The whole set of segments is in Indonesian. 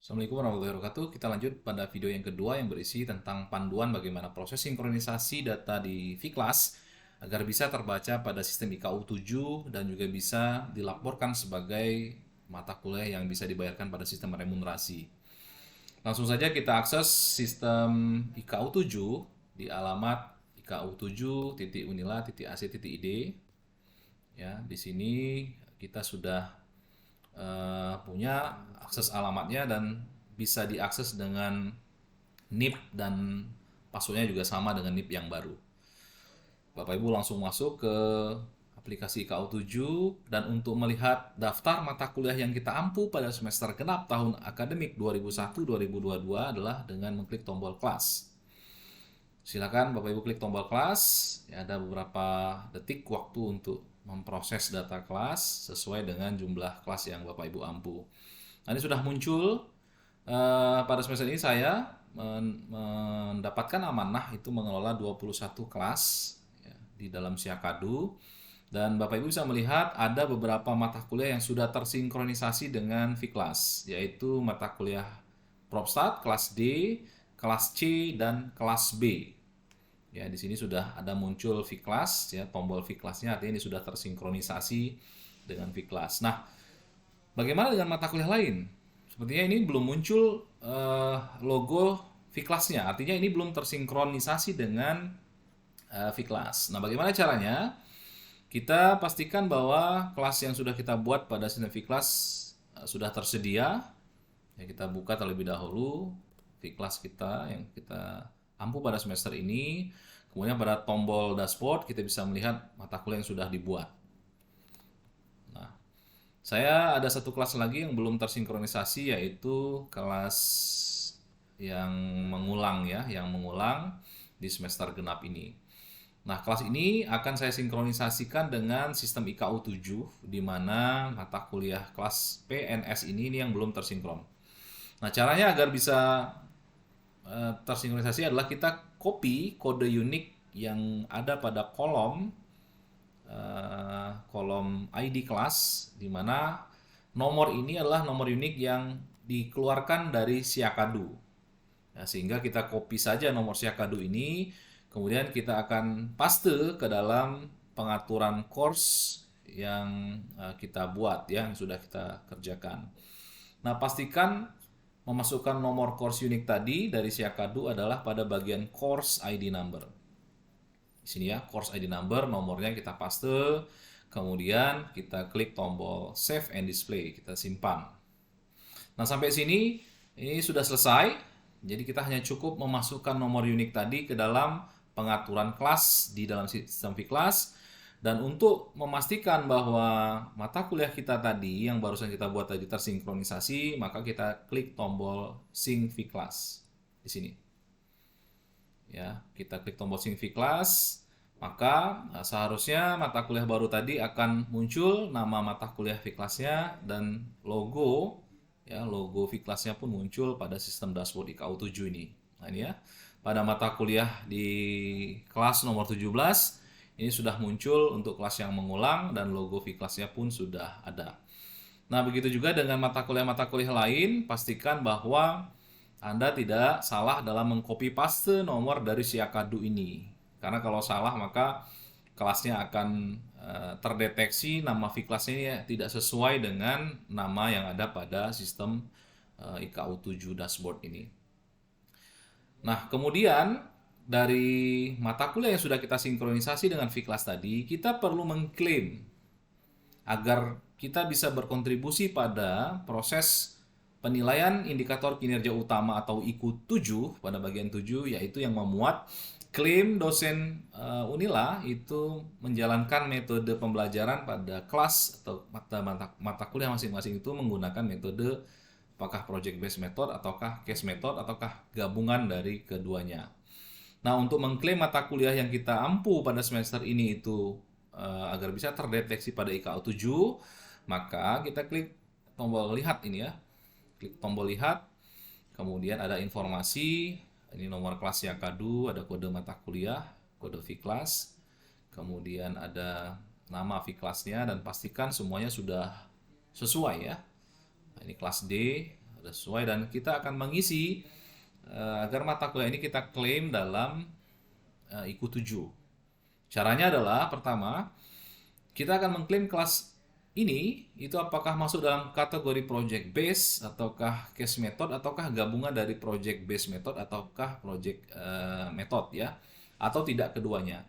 Assalamualaikum warahmatullahi wabarakatuh. Kita lanjut pada video yang kedua yang berisi tentang panduan bagaimana proses sinkronisasi data di VClass agar bisa terbaca pada sistem IKU 7 dan juga bisa dilaporkan sebagai mata kuliah yang bisa dibayarkan pada sistem remunerasi. Langsung saja kita akses sistem IKU 7 di alamat iku7.unila.ac.id. Ya, di sini kita sudah punya akses alamatnya dan bisa diakses dengan NIP dan passwordnya juga sama dengan NIP yang baru. Bapak Ibu langsung masuk ke aplikasi IKU 7 dan untuk melihat daftar mata kuliah yang kita ampu pada semester genap tahun akademik 2001-2022 adalah dengan mengklik tombol kelas. Silakan Bapak Ibu klik tombol kelas, ya, ada beberapa detik waktu untuk memproses data kelas sesuai dengan jumlah kelas yang Bapak Ibu ampu. Nah, ini sudah muncul. Pada semester ini saya mendapatkan amanah itu mengelola 21 kelas ya, di dalam Siakadu, dan Bapak Ibu bisa melihat ada beberapa mata kuliah yang sudah tersinkronisasi dengan VClass, yaitu mata kuliah Propstat kelas D, kelas C, dan kelas B. Ya, di sini sudah ada muncul VClass, ya, tombol VClass-nya artinya ini sudah tersinkronisasi dengan VClass. Nah, bagaimana dengan mata kuliah lain? Sepertinya ini belum muncul logo VClass-nya, artinya ini belum tersinkronisasi dengan VClass. Nah, bagaimana caranya? Kita pastikan bahwa kelas yang sudah kita buat pada sistem VClass sudah tersedia. Ya, kita buka terlebih dahulu VClass kita yang kita ampu pada semester ini. Kemudian pada tombol dashboard kita bisa melihat mata kuliah yang sudah dibuat. Nah, saya ada satu kelas lagi yang belum tersinkronisasi, yaitu kelas yang mengulang, ya, yang mengulang di semester genap ini. Nah, kelas ini akan saya sinkronisasikan dengan sistem IKU 7 di mana mata kuliah kelas PNS ini yang belum tersinkron. Nah, caranya agar bisa tersinkronisasi adalah kita copy kode unik yang ada pada kolom ID kelas, di mana nomor ini adalah nomor unik yang dikeluarkan dari Siakadu. Nah, sehingga kita copy saja nomor Siakadu ini, kemudian kita akan paste ke dalam pengaturan course yang kita buat, ya, yang sudah kita kerjakan. Nah, pastikan memasukkan nomor course unik tadi dari Siakadu adalah pada bagian course ID number. Di sini, ya, course ID number, nomornya kita paste, kemudian kita klik tombol save and display, kita simpan. Nah, sampai sini ini sudah selesai. Jadi kita hanya cukup memasukkan nomor unik tadi ke dalam pengaturan kelas di dalam sistem VClass. Dan untuk memastikan bahwa mata kuliah kita tadi yang barusan kita buat tadi tersinkronisasi, maka kita klik tombol Sync VClass di sini. Ya, kita klik tombol Sync VClass, maka seharusnya mata kuliah baru tadi akan muncul nama mata kuliah VClass-nya dan logo, ya, logo VClass-nya pun muncul pada sistem dashboard IKU 7 ini. Nah, ini, ya, pada mata kuliah di kelas nomor 17 ini sudah muncul untuk kelas yang mengulang dan logo VClass-nya pun sudah ada. Nah, begitu juga dengan mata kuliah lain, pastikan bahwa Anda tidak salah dalam mengcopy paste nomor dari Siakadu ini. Karena kalau salah maka kelasnya akan terdeteksi nama VClass-nya ini tidak sesuai dengan nama yang ada pada sistem IKU 7 dashboard ini. Nah, kemudian dari mata kuliah yang sudah kita sinkronisasi dengan VClass tadi, kita perlu mengklaim agar kita bisa berkontribusi pada proses penilaian indikator kinerja utama atau IKU 7 pada bagian 7, yaitu yang memuat klaim dosen Unila itu menjalankan metode pembelajaran pada kelas atau mata kuliah masing-masing itu menggunakan metode apakah project based method ataukah case method ataukah gabungan dari keduanya. Nah, untuk mengklaim mata kuliah yang kita ampu pada semester ini itu agar bisa terdeteksi pada IKU 7, maka kita klik tombol lihat ini, ya. Klik tombol lihat, kemudian ada informasi, ini nomor kelas Siakadu, ada kode mata kuliah, kode VClass, kemudian ada nama VClass-nya dan pastikan semuanya sudah sesuai, ya. Nah, ini kelas D, sudah sesuai, dan kita akan mengisi agar mata kuliah ini kita klaim dalam IQ 7. Caranya adalah pertama, kita akan mengklaim kelas ini itu apakah masuk dalam kategori project base ataukah case method ataukah gabungan dari project base method ataukah project method ya, atau tidak keduanya.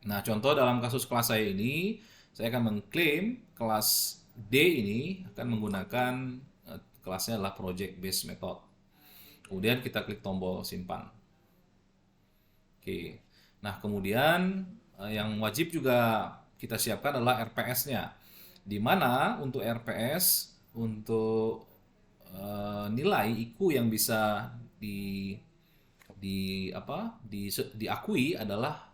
Nah, contoh dalam kasus kelas saya ini, saya akan mengklaim kelas D ini akan menggunakan kelasnya adalah project base method. Kemudian kita klik tombol simpan. Oke. Nah, kemudian yang wajib juga kita siapkan adalah RPS-nya. Di mana untuk RPS, untuk nilai IQ yang bisa diakui adalah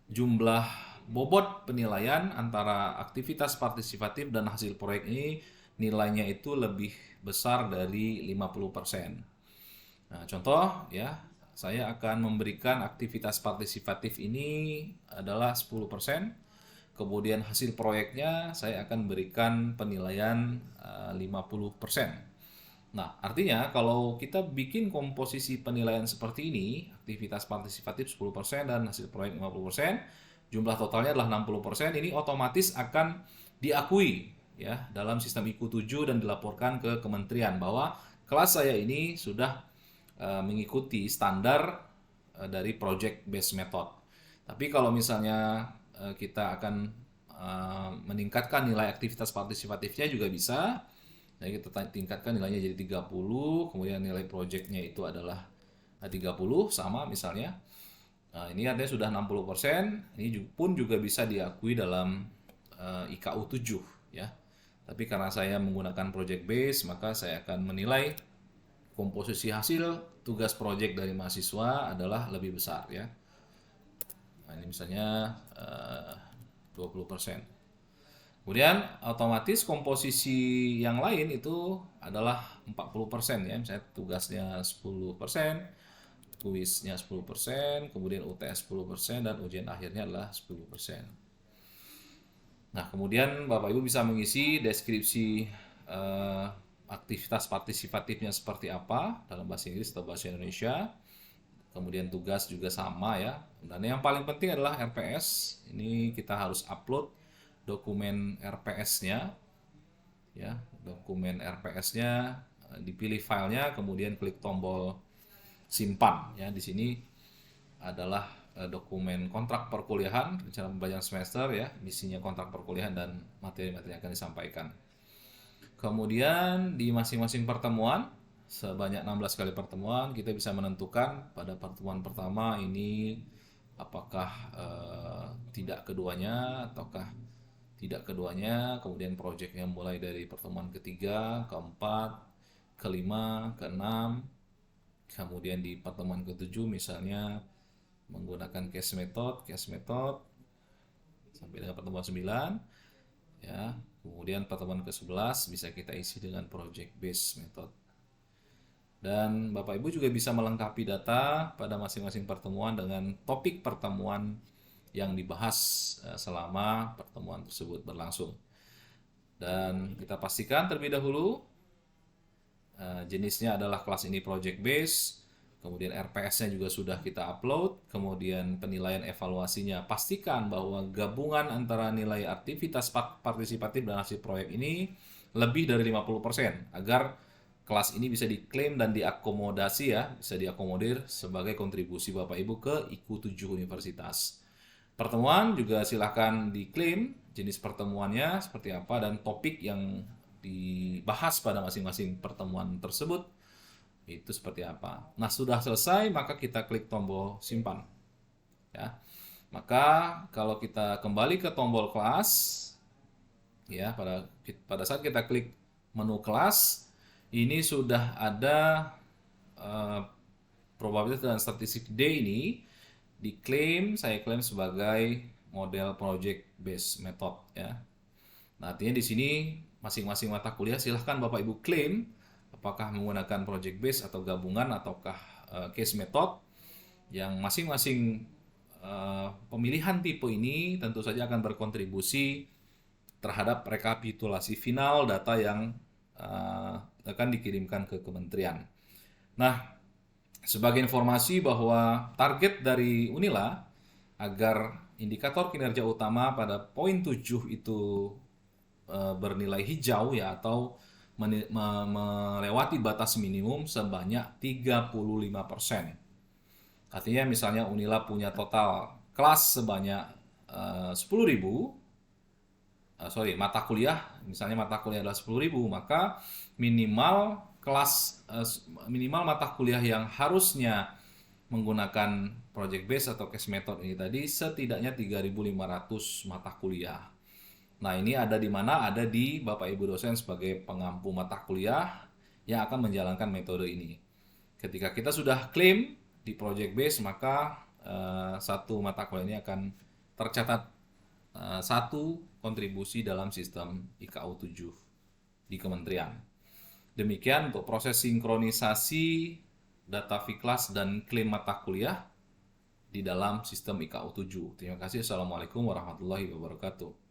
jumlah bobot penilaian antara aktivitas partisipatif dan hasil proyek ini nilainya itu lebih besar dari 50%. Nah, contoh ya, saya akan memberikan aktivitas partisipatif ini adalah 10%, kemudian hasil proyeknya saya akan berikan penilaian 50%. Nah, artinya kalau kita bikin komposisi penilaian seperti ini, aktivitas partisipatif 10% dan hasil proyek 50%, jumlah totalnya adalah 60%, ini otomatis akan diakui ya dalam sistem IQ 7 dan dilaporkan ke kementerian bahwa kelas saya ini sudah mengikuti standar dari project based method. Tapi kalau misalnya kita akan meningkatkan nilai aktivitas partisipatifnya juga bisa. Nah, kita tingkatkan nilainya jadi 30, kemudian nilai projectnya itu adalah 30 sama misalnya. Nah, ini artinya sudah 60%, ini pun juga bisa diakui dalam IKU 7 ya. Tapi karena saya menggunakan project base, maka saya akan menilai komposisi hasil tugas project dari mahasiswa adalah lebih besar ya. Nah, ini misalnya 20%. Kemudian otomatis komposisi yang lain itu adalah 40% ya. Misalnya tugasnya 10%, kuisnya 10%, kemudian UTS 10%, dan ujian akhirnya adalah 10%. Nah, kemudian Bapak Ibu bisa mengisi deskripsi aktivitas partisipatifnya seperti apa dalam bahasa Inggris atau bahasa Indonesia. Kemudian tugas juga sama ya. Dan yang paling penting adalah RPS. Ini kita harus upload dokumen RPS-nya ya, dokumen RPS-nya, dipilih filenya, kemudian klik tombol simpan ya. Di sini adalah dokumen kontrak perkuliahan, rencana pembayaran semester ya, isinya kontrak perkuliahan dan materi-materi yang akan disampaikan. Kemudian di masing-masing pertemuan, sebanyak 16 kali pertemuan, kita bisa menentukan pada pertemuan pertama ini apakah tidak keduanya ataukah tidak keduanya. Kemudian proyeknya mulai dari pertemuan ketiga, keempat, kelima, keenam. Kemudian di pertemuan ketujuh misalnya menggunakan case method sampai dengan pertemuan 9 ya. Kemudian pertemuan ke-11 bisa kita isi dengan project based method. Dan Bapak Ibu juga bisa melengkapi data pada masing-masing pertemuan dengan topik pertemuan yang dibahas selama pertemuan tersebut berlangsung. Dan kita pastikan terlebih dahulu jenisnya adalah kelas ini project base, kemudian RPS-nya juga sudah kita upload, kemudian penilaian evaluasinya pastikan bahwa gabungan antara nilai aktivitas partisipatif dan hasil proyek ini lebih dari 50% agar kelas ini bisa diklaim dan diakomodasi ya, bisa diakomodir sebagai kontribusi Bapak Ibu ke IQ 7 Universitas. Pertemuan juga silahkan diklaim jenis pertemuannya seperti apa dan topik yang dibahas pada masing-masing pertemuan tersebut itu seperti apa. Nah, sudah selesai maka kita klik tombol simpan ya. Maka kalau kita kembali ke tombol kelas ya, pada saat kita klik menu kelas ini sudah ada probabilitas dan statistik D ini diklaim, saya klaim sebagai model project based method ya. Nah, artinya di sini masing-masing mata kuliah silahkan Bapak Ibu klaim apakah menggunakan project based atau gabungan ataukah case method, yang masing-masing pemilihan tipe ini tentu saja akan berkontribusi terhadap rekapitulasi final data yang akan dikirimkan ke kementerian. Nah, sebagai informasi bahwa target dari Unila agar indikator kinerja utama pada poin 7 itu bernilai hijau ya, atau melewati batas minimum sebanyak 35%. Artinya misalnya Unila punya total kelas sebanyak 10.000, mata kuliah, misalnya mata kuliah adalah 10.000, maka minimal minimal mata kuliah yang harusnya menggunakan project base atau case method ini tadi setidaknya 3.500 mata kuliah. Nah, ini ada di mana? Ada di Bapak Ibu dosen sebagai pengampu mata kuliah yang akan menjalankan metode ini. Ketika kita sudah klaim di project base, maka satu mata kuliah ini akan tercatat satu kontribusi dalam sistem IKU 7 di kementerian. Demikian untuk proses sinkronisasi data Fiklas dan klaim mata kuliah di dalam sistem IKU 7. Terima kasih. Assalamualaikum warahmatullahi wabarakatuh.